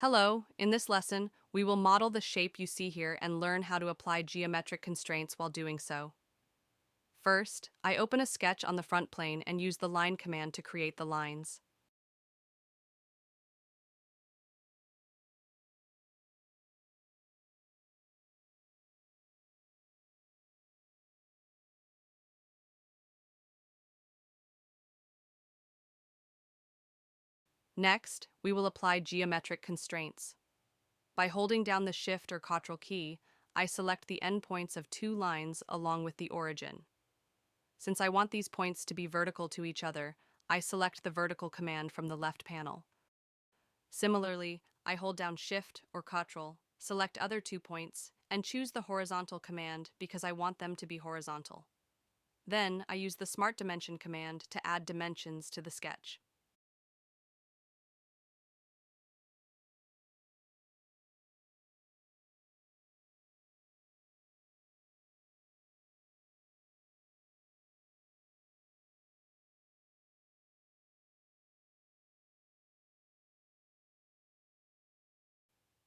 Hello, in this lesson, we will model the shape you see here and learn how to apply geometric constraints while doing so. First, I open a sketch on the front plane and use the line command to create the lines. Next, we will apply geometric constraints. By holding down the Shift or Ctrl key, I select the endpoints of two lines along with the origin. Since I want these points to be vertical to each other, I select the vertical command from the left panel. Similarly, I hold down Shift or Ctrl, select other 2 points, and choose the horizontal command because I want them to be horizontal. Then, I use the Smart Dimension command to add dimensions to the sketch.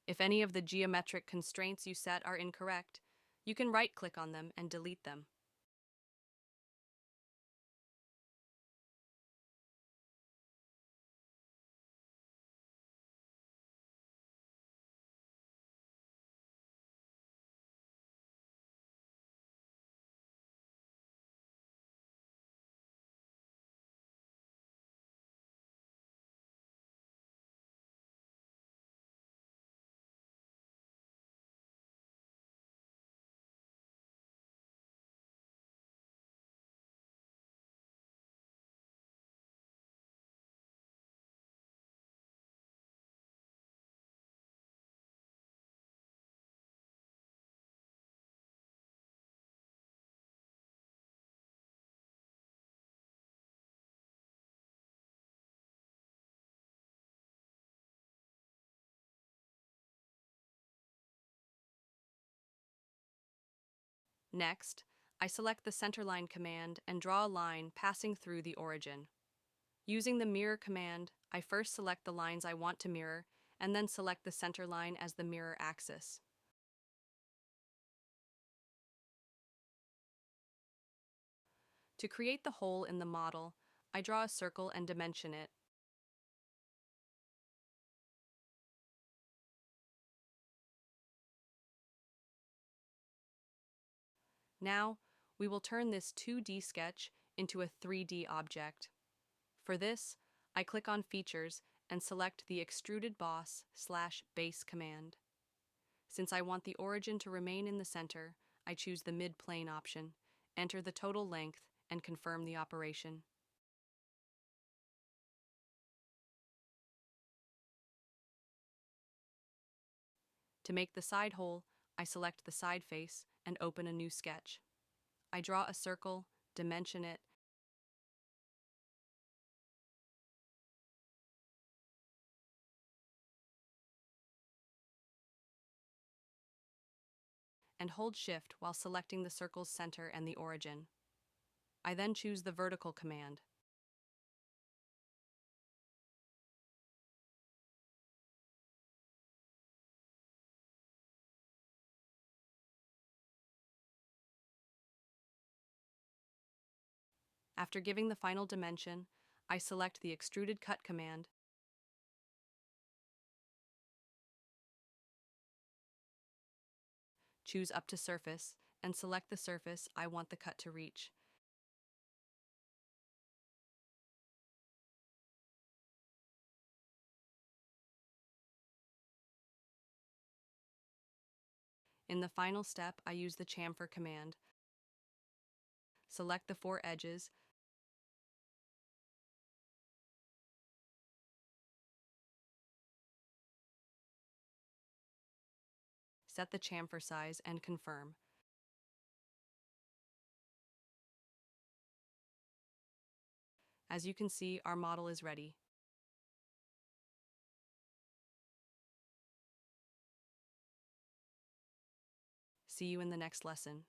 If any of the geometric constraints you set are incorrect, you can right-click on them and delete them. Next, I select the centerline command and draw a line passing through the origin. Using the mirror command, I first select the lines I want to mirror and then select the center line as the mirror axis. To create the hole in the model, I draw a circle and dimension it. Now, we will turn this 2D sketch into a 3D object. For this, I click on Features and select the Extruded Boss/Base command. Since I want the origin to remain in the center, I choose the mid-plane option, enter the total length, and confirm the operation. To make the side hole, I select the side face and open a new sketch. I draw a circle, dimension it, and hold Shift while selecting the circle's center and the origin. I then choose the vertical command. After giving the final dimension, I select the Extruded Cut command, choose Up to Surface, and select the surface I want the cut to reach. In the final step, I use the chamfer command. Select the 4 edges, set the chamfer size, and confirm. As you can see, our model is ready. See you in the next lesson.